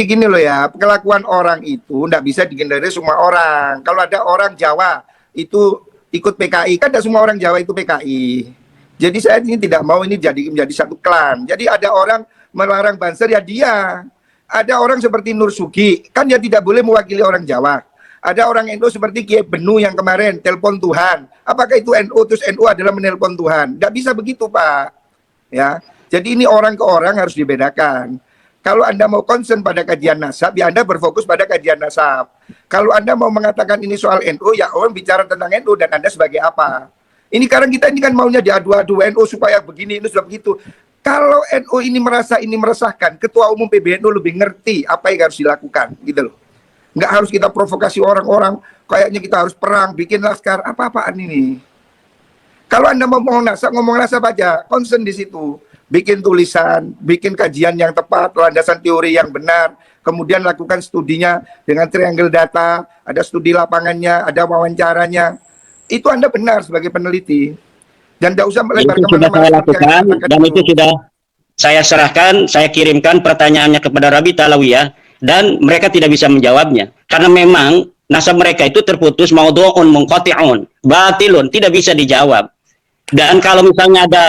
gini loh ya, kelakuan orang itu nggak bisa dihindari semua orang. Kalau ada orang Jawa itu ikut PKI, kan tidak semua orang Jawa itu PKI. Jadi saya ini tidak mau ini jadi menjadi satu klan. Jadi ada orang melarang banser ya dia. Ada orang seperti Nur Sugi, kan dia tidak boleh mewakili orang Jawa. Ada orang NU seperti Kiai Benu yang kemarin telepon Tuhan. Apakah itu NU terus NU adalah menelpon Tuhan? Tidak bisa begitu Pak. Ya, jadi ini orang ke orang harus dibedakan. Kalau Anda mau concern pada kajian nasab, ya Anda berfokus pada kajian nasab. Kalau Anda mau mengatakan ini soal NU, ya orang bicara tentang NU dan Anda sebagai apa? Ini sekarang kita ini kan maunya diadu-adu NU supaya begini, ini sudah begitu. Kalau NU ini merasa ini meresahkan, Ketua Umum PBNU lebih ngerti apa yang harus dilakukan, gitu loh. Nggak harus kita provokasi orang-orang, kayaknya kita harus perang, bikin laskar, apa-apaan ini. Kalau Anda mau ngomong nasab aja, concern di situ. Bikin tulisan, bikin kajian yang tepat, landasan teori yang benar, kemudian lakukan studinya dengan triangle data, ada studi lapangannya, ada wawancaranya. Itu Anda benar sebagai peneliti. Dan tidak usah melebar itu sudah saya lakukan, dan itu sudah saya serahkan, saya kirimkan pertanyaannya kepada Rabi Talawiyah, dan mereka tidak bisa menjawabnya. Karena memang nasab mereka itu terputus, maudhu'un munqati'un, batilun, tidak bisa dijawab. Dan kalau misalnya ada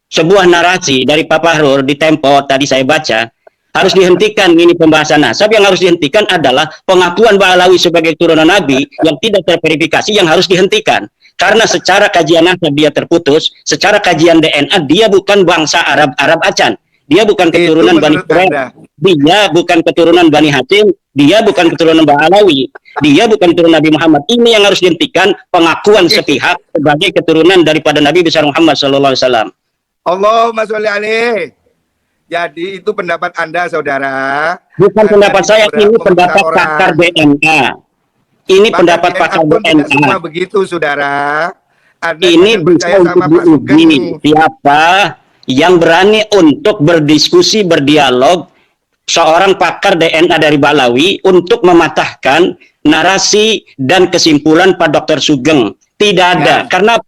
sebuah narasi dari Pak Fahrur di Tempo tadi saya baca, harus dihentikan ini pembahasan nasab. Yang harus dihentikan adalah pengakuan Ba'alawi sebagai turunan Nabi yang tidak terverifikasi, yang harus dihentikan. Karena secara kajian nasab dia terputus, secara kajian DNA dia bukan bangsa Arab Acan, dia bukan keturunan Bani Quraish, dia bukan keturunan Bani Hashim, dia bukan keturunan Ba'alawi, dia bukan keturunan Nabi Muhammad. Ini yang harus dihentikan, pengakuan sepihak sebagai keturunan daripada Nabi besar Muhammad SAW. Allahumma sholli alaih. Jadi itu pendapat Anda, saudara. Bukan pendapat saya, ini pendapat pakar DNA. Ini pendapat pakar DNA. Semua begitu, saudara. Ini bisa untuk diuji. Siapa yang berani untuk berdiskusi, berdialog, seorang pakar DNA dari Ba'alawi untuk mematahkan narasi dan kesimpulan Pak Dr. Sugeng? Tidak ada. Karena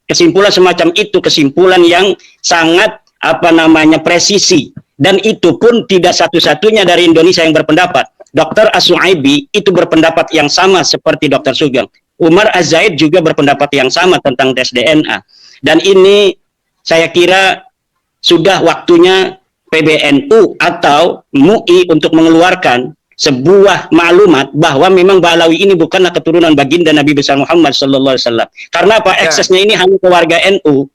kesimpulan semacam itu kesimpulan yang sangat presisi, dan itu pun tidak satu-satunya dari Indonesia yang berpendapat. Dr. As-Su'aibi itu berpendapat yang sama seperti Dr. Sugeng. Umar Az-Zaid juga berpendapat yang sama tentang tes DNA. Dan ini saya kira sudah waktunya PBNU atau MUI untuk mengeluarkan sebuah maklumat bahwa memang Ba'alawi ini bukanlah keturunan baginda Nabi besar Muhammad SAW. Karena apa? Aksesnya ini hanya ke warga NU.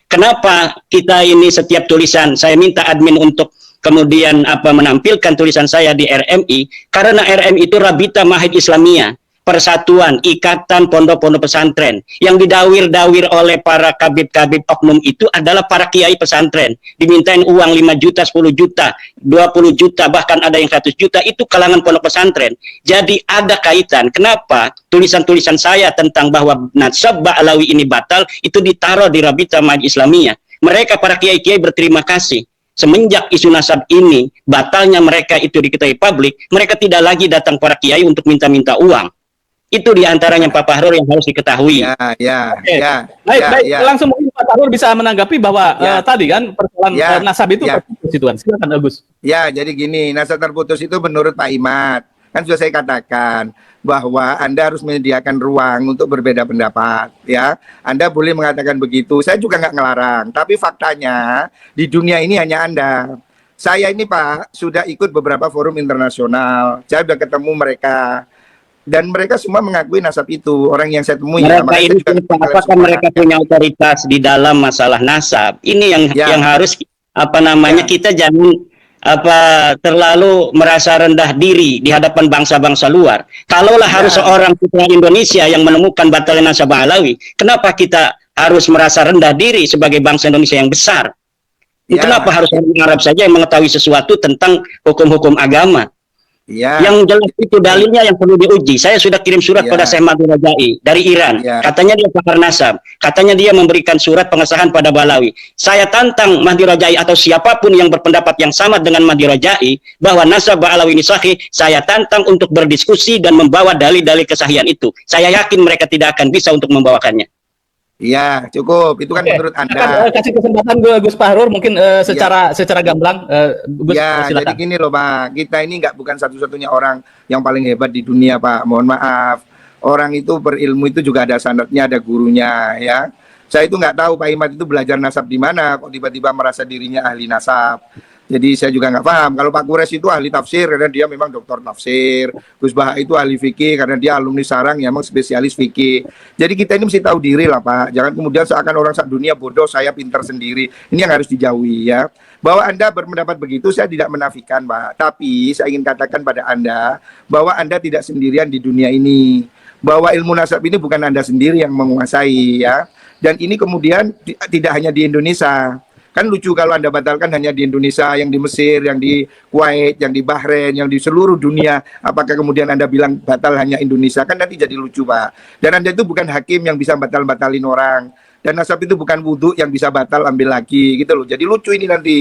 Kenapa kita ini setiap tulisan saya minta admin untuk kemudian menampilkan tulisan saya di RMI, karena RMI itu Rabita Mahid Islamiyah, persatuan, ikatan pondok-pondok pesantren, yang didawir-dawir oleh para kabib-kabib oknum itu adalah para kiai pesantren, dimintain uang 5 juta, 10 juta, 20 juta, bahkan ada yang 100 juta, itu kalangan pondok pesantren. Jadi ada kaitan. Kenapa tulisan-tulisan saya tentang bahwa nasab Ba'alawi ini batal, itu ditaruh di Rabita Mahid Islamiyah. Mereka para kiai-kiai berterima kasih. Semenjak isu nasab ini, batalnya mereka itu diketahui publik, mereka tidak lagi datang para kiai untuk minta-minta uang. Itu diantaranya Pak Fahrur yang harus diketahui. Baik. Langsung mungkin Pak Fahrur bisa menanggapi bahwa tadi kan persoalan nasab itu terputus itu kan. Silakan Agus. Ya, jadi gini, nasab terputus itu menurut Pak Imad, kan sudah saya katakan bahwa Anda harus menyediakan ruang untuk berbeda pendapat, ya. Anda boleh mengatakan begitu, saya juga nggak ngelarang. Tapi faktanya di dunia ini hanya Anda. Saya ini Pak sudah ikut beberapa forum internasional, saya sudah ketemu mereka. Dan mereka semua mengakui nasab itu. Orang yang saya temui, mereka ini apakah mereka punya otoritas di dalam masalah nasab? Ini yang harus kita jangan terlalu merasa rendah diri di hadapan bangsa-bangsa luar. Kalaulah harus seorang putra Indonesia yang menemukan batalnya nasab Ba'alawi, kenapa kita harus merasa rendah diri sebagai bangsa Indonesia yang besar? Kenapa harus orang Arab saja yang mengetahui sesuatu tentang hukum-hukum agama? Yang jelas itu dalilnya yang perlu diuji. Saya sudah kirim surat pada Syekh Mahdi Rajai dari Iran. Katanya dia pakar nasab. Katanya dia memberikan surat pengesahan pada Ba'alawi. Saya tantang Mahdi Rajai atau siapapun yang berpendapat yang sama dengan Mahdi Rajai bahwa nasab Ba'alawi ini sahih, saya tantang untuk berdiskusi dan membawa dalil-dalil kesahihan itu. Saya yakin mereka tidak akan bisa untuk membawakannya. Iya, cukup. Itu kan menurut Anda. Kasih kesempatan Gus Fahrur mungkin secara gamblang. Gus, Ya, jadi silakan. gini loh Pak, kita ini bukan satu-satunya orang yang paling hebat di dunia Pak. Mohon maaf. Orang itu berilmu itu juga ada standarnya, ada gurunya ya. Saya itu nggak tahu Pak Imad itu belajar nasab di mana, kok tiba-tiba merasa dirinya ahli nasab. Jadi saya juga nggak paham. Kalau Pak Kures itu ahli tafsir karena dia memang doktor tafsir. Gus Baha itu ahli fikih karena dia alumni Sarang yang memang spesialis fikih. Jadi kita ini mesti tahu diri lah Pak. Jangan kemudian seakan orang sak dunia bodoh, saya pintar sendiri. Ini yang harus dijauhi ya. Bahwa Anda berpendapat begitu saya tidak menafikan Pak. Tapi saya ingin katakan pada Anda bahwa Anda tidak sendirian di dunia ini. Bahwa ilmu nasab ini bukan Anda sendiri yang menguasai ya. Dan ini kemudian tidak hanya di Indonesia. Kan lucu kalau Anda batalkan hanya di Indonesia, yang di Mesir, yang di Kuwait, yang di Bahrain, yang di seluruh dunia. Apakah kemudian Anda bilang batal hanya Indonesia? Kan nanti jadi lucu Pak. Dan Anda itu bukan hakim yang bisa batal-batalin orang. Dan nasab itu bukan wudhu yang bisa batal ambil lagi gitu loh. Jadi lucu ini nanti.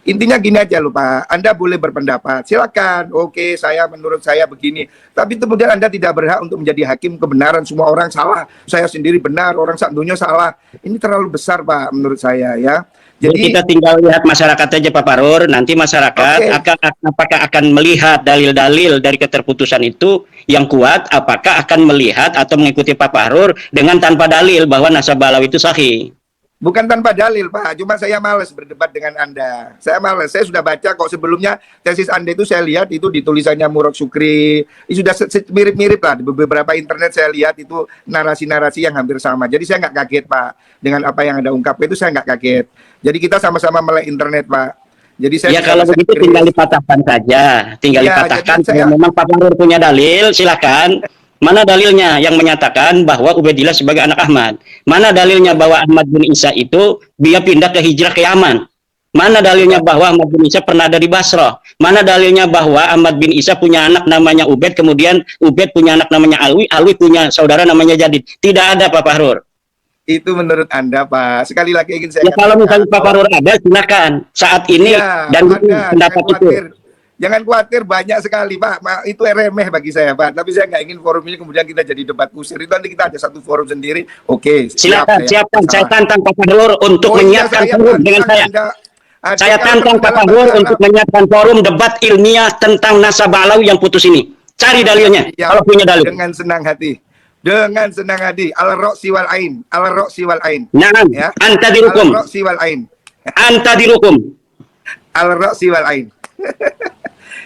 Intinya gini aja loh Pak, Anda boleh berpendapat, silakan. Oke, menurut saya begini. Tapi kemudian Anda tidak berhak untuk menjadi hakim kebenaran. Semua orang salah, saya sendiri benar, orang sak dunia salah. Ini terlalu besar Pak menurut saya ya. Jadi kita tinggal lihat masyarakat aja Pak Fahrur, nanti masyarakat apakah akan melihat dalil-dalil dari keterputusan itu yang kuat, apakah akan melihat atau mengikuti Pak Fahrur dengan tanpa dalil bahwa nasab Balawi itu sahih. Bukan tanpa dalil Pak, cuma saya malas berdebat dengan Anda. Saya malas, saya sudah baca kok sebelumnya tesis Anda itu saya lihat itu di tulisannya Murad Sukri. Itu sudah mirip-mirip lah, di beberapa internet saya lihat itu narasi-narasi yang hampir sama. Jadi saya nggak kaget Pak, dengan apa yang Anda ungkapkan itu saya nggak kaget. Jadi kita sama-sama melek internet Pak. Jadi saya kalau begitu tinggal dipatahkan saja, tinggal dipatahkan. Kalau memang Pak Fahrur punya dalil, silakan. Mana dalilnya yang menyatakan bahwa Ubaidillah sebagai anak Ahmad? Mana dalilnya bahwa Ahmad bin Isa itu dia pindah ke hijrah ke Yaman? Mana dalilnya bahwa Ahmad bin Isa pernah ada di Basrah? Mana dalilnya bahwa Ahmad bin Isa punya anak namanya Ubaid, kemudian Ubaid punya anak namanya Alwi, Alwi punya saudara namanya Jadid? Tidak ada Pak Fahrur. Itu menurut Anda Pak. Sekali lagi ingin saya kalau misalnya Pak Fahrur ada, silakan. Saat ini dan pendapat itu. Jangan khawatir, banyak sekali Pak. Itu remeh bagi saya Pak. Tapi saya nggak ingin forum ini kemudian kita jadi debat kusir. Itu nanti kita ada satu forum sendiri. Oke. Silakan. Saya tantang Pak Fahrur untuk menyiapkan forum dengan saya. Saya tantang Pak Fahrur untuk menyiapkan forum debat ilmiah tentang nasab Balawi yang putus ini. Cari dalilnya. Kalau punya dalil. Dengan senang hati. Dengan senang hati. Al-Ra'si wal Ain. Al-Ra'si wal Ain. Naam. Ya. Anta dirukum. Al-Ra'si wal Ain. Anta dirukum. Al-Ra'si wal Ain.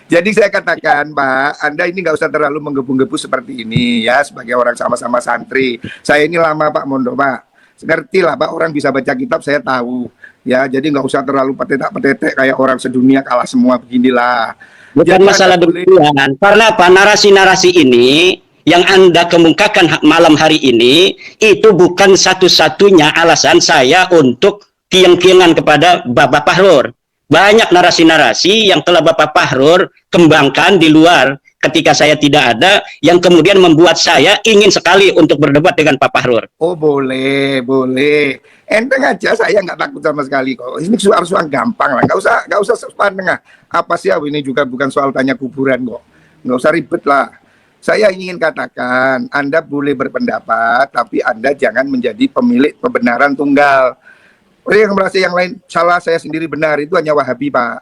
Jadi saya katakan Pak, Anda ini nggak usah terlalu menggebu-gebu seperti ini ya, sebagai orang sama-sama santri. Saya ini lama Pak Mondok Pak, ngerti lah Pak, orang bisa baca kitab saya tahu ya, jadi nggak usah terlalu petetek kayak orang sedunia kalah semua beginilah. Bukan jadi masalah demikian, karena apa, narasi-narasi ini yang Anda kemukakan malam hari ini itu bukan satu-satunya alasan saya untuk kiang-kiangan kepada Bapak Fahrur. Banyak narasi-narasi yang telah Bapak Fahrur kembangkan di luar ketika saya tidak ada, yang kemudian membuat saya ingin sekali untuk berdebat dengan Pak Fahrur. Oh boleh, boleh. Enteng aja, saya nggak takut sama sekali kok. Ini soal gampang lah, nggak usah sepandeng. Apa sih ini juga bukan soal tanya kuburan kok. Nggak usah ribet lah. Saya ingin katakan, Anda boleh berpendapat, tapi Anda jangan menjadi pemilik kebenaran tunggal. Orang yang merasa yang lain salah, saya sendiri benar, itu hanya Wahabi Pak.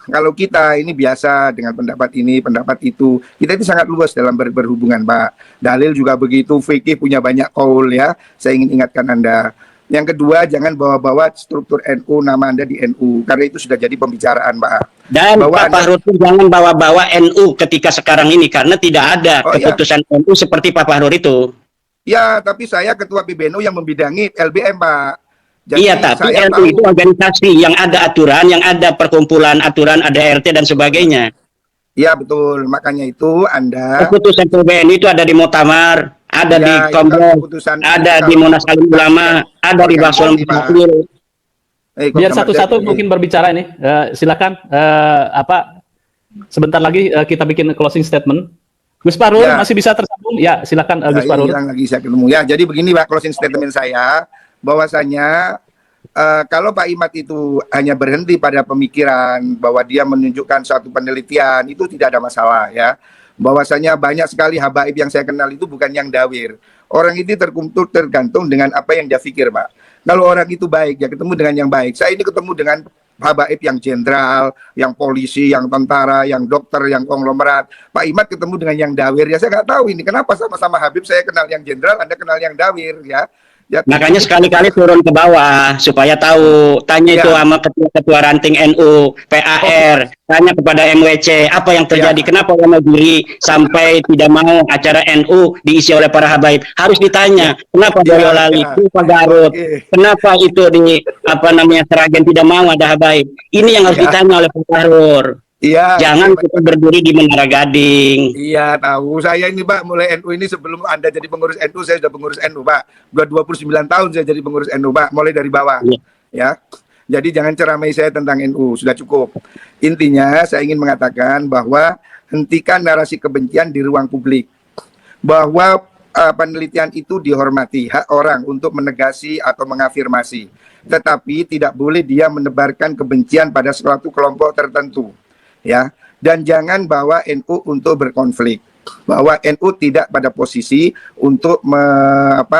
Kalau kita ini biasa dengan pendapat ini, pendapat itu, kita itu sangat luas dalam berhubungan Pak. Dalil juga begitu, fikih punya banyak kaul ya. Saya ingin ingatkan Anda. Yang kedua, jangan bawa-bawa struktur NU, nama Anda di NU, karena itu sudah jadi pembicaraan Pak. Dan bahwa Pak Fahrur jangan bawa-bawa NU ketika sekarang ini, karena tidak ada keputusan NU seperti Pak Fahrur itu. Ya, tapi saya ketua PBNU yang membidangi LBM Pak. Jadi iya, tapi NU itu organisasi yang ada aturan, yang ada perkumpulan aturan, ada RT dan sebagainya. Iya betul, makanya itu Anda. Keputusan PBNU itu ada di Muktamar, ada di Kongres, ada di Munas Alim Ulama, ada di Basul Mufakir. Biar satu-satu mungkin berbicara ini. Silakan. Sebentar lagi kita bikin closing statement. Gus Fahrur masih bisa tersambung? Ya, silakan Gus Fahrur. Lagi saya ketemu. Ya, jadi begini Pak, closing statement saya. Bahwasanya kalau Pak Imad itu hanya berhenti pada pemikiran bahwa dia menunjukkan suatu penelitian, itu tidak ada masalah ya. Bahwasanya banyak sekali habaib yang saya kenal itu bukan yang dawir. Orang itu tergantung dengan apa yang dia pikir, Pak. Kalau orang itu baik, ya ketemu dengan yang baik. Saya ini ketemu dengan habaib yang jenderal, yang polisi, yang tentara, yang dokter, yang konglomerat. Pak Imad ketemu dengan yang dawir. Ya saya nggak tahu ini kenapa sama-sama Habib saya kenal yang jenderal, Anda kenal yang dawir, ya. Ya, makanya sekali-kali turun ke bawah supaya tahu, tanya itu sama ketua ranting NU, PAR, tanya kepada MWC apa yang terjadi, kenapa Wonogiri sampai tidak mau acara NU diisi oleh para habaib, harus ditanya kenapa Boyolali, kenapa Garut, kenapa itu di Seragen tidak mau ada habaib, ini yang harus ditanya oleh Pak Fahrur. Iya. Jangan kita berdiri di Menara Gading. Iya, tahu. Saya ini, Pak, mulai NU ini sebelum Anda jadi pengurus NU, saya sudah pengurus NU, Pak. 29 tahun saya jadi pengurus NU, Pak, mulai dari bawah. Ya. Jadi jangan ceramai saya tentang NU, sudah cukup. Intinya saya ingin mengatakan bahwa hentikan narasi kebencian di ruang publik. Bahwa penelitian itu dihormati, hak orang untuk menegasi atau mengafirmasi. Tetapi tidak boleh dia menebarkan kebencian pada suatu kelompok tertentu. Ya, dan jangan bawa NU untuk berkonflik, bahwa NU tidak pada posisi untuk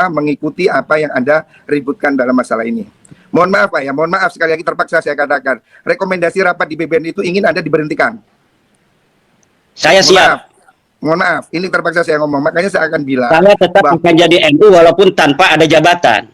mengikuti apa yang Anda ributkan dalam masalah ini. Mohon maaf, Pak, ya, mohon maaf sekali lagi terpaksa saya katakan, rekomendasi rapat di BBN itu ingin Anda diberhentikan. Saya siap. Mohon maaf, ini terpaksa saya ngomong, makanya saya akan bilang. Saya tetap akan jadi NU walaupun tanpa ada jabatan.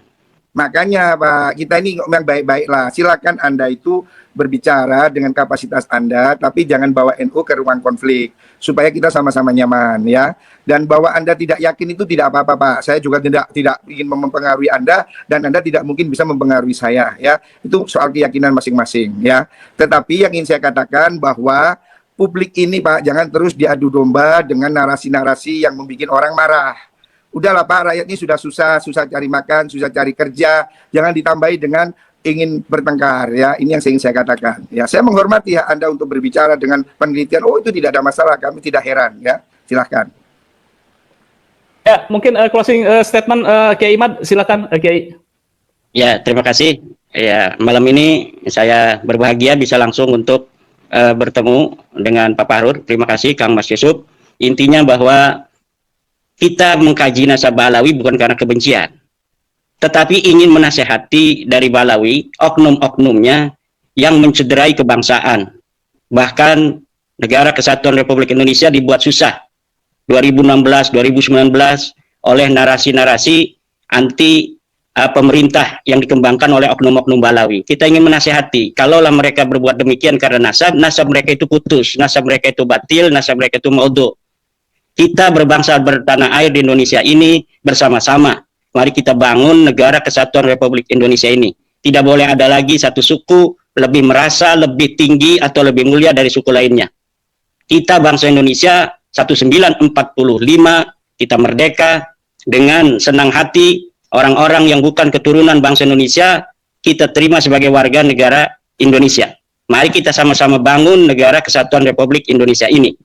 Makanya, Pak, kita ini yang baik-baik lah. Silakan Anda itu berbicara dengan kapasitas Anda, tapi jangan bawa NU ke ruang konflik supaya kita sama-sama nyaman, ya. Dan bahwa Anda tidak yakin itu tidak apa-apa, Pak. Saya juga tidak ingin mempengaruhi Anda dan Anda tidak mungkin bisa mempengaruhi saya, ya. Itu soal keyakinan masing-masing, ya. Tetapi yang ingin saya katakan bahwa publik ini, Pak, jangan terus diadu domba dengan narasi-narasi yang membuat orang marah. Udahlah, Pak, rakyat ini sudah susah cari makan, susah cari kerja, jangan ditambahi dengan ingin bertengkar, ya. Ini yang ingin saya katakan, ya. Saya menghormati hak Anda untuk berbicara dengan penelitian. Oh, itu tidak ada masalah, kami tidak heran, ya. Silahkan. Ya, mungkin closing statement Kiai Imad, silakan Kiai. Ya, terima kasih. Ya, malam ini saya berbahagia bisa langsung untuk bertemu dengan Pak Fahrur. Terima kasih Kang Mas Yusuf. Intinya bahwa kita mengkaji nasabah Balawi bukan karena kebencian, tetapi ingin menasehati dari Balawi, oknum-oknumnya yang mencederai kebangsaan. Bahkan negara kesatuan Republik Indonesia dibuat susah 2016, 2019 oleh narasi-narasi anti pemerintah yang dikembangkan oleh oknum-oknum Balawi. Kita ingin menasehati, kalaulah mereka berbuat demikian karena nasab mereka itu putus, nasab mereka itu batil, nasab mereka itu maudhu. Kita berbangsa bertanah air di Indonesia ini bersama-sama. Mari kita bangun negara kesatuan Republik Indonesia ini. Tidak boleh ada lagi satu suku lebih merasa lebih tinggi atau lebih mulia dari suku lainnya. Kita bangsa Indonesia 1945, kita merdeka dengan senang hati. Orang-orang yang bukan keturunan bangsa Indonesia kita terima sebagai warga negara Indonesia. Mari kita sama-sama bangun negara kesatuan Republik Indonesia ini.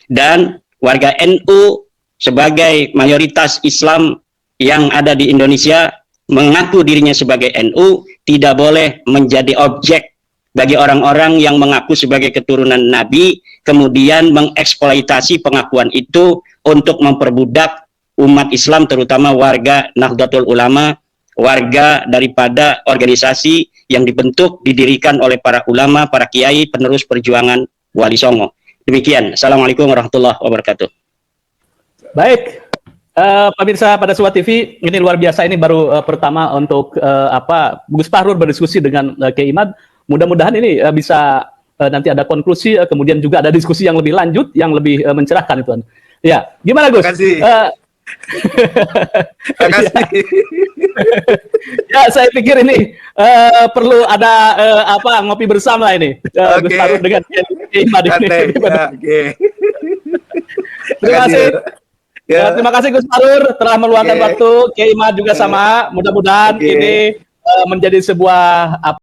Dan warga NU sebagai mayoritas Islam yang ada di Indonesia mengaku dirinya sebagai NU tidak boleh menjadi objek bagi orang-orang yang mengaku sebagai keturunan Nabi kemudian mengeksploitasi pengakuan itu untuk memperbudak umat Islam, terutama warga Nahdlatul Ulama, warga daripada organisasi yang dibentuk didirikan oleh para ulama, para kiai penerus perjuangan Wali Songo. Demikian. Assalamualaikum warahmatullahi wabarakatuh. Baik. Pemirsa pada Suara TV, ini luar biasa, ini baru pertama untuk Gus Fahrur berdiskusi dengan Kiai Imad. Mudah-mudahan ini bisa nanti ada konklusi, kemudian juga ada diskusi yang lebih lanjut, yang lebih mencerahkan itu. Ya, gimana Gus? Terima kasih. Terima kasih. Ya, saya pikir ini perlu ada ngopi bersama ini. Gus Fahrur dengan Kiai Imad ini. Terima kasih. Ya. Terima kasih Gus Fahrur telah meluangkan waktu. Kiai Imad juga sama. Mudah-mudahan ini menjadi sebuah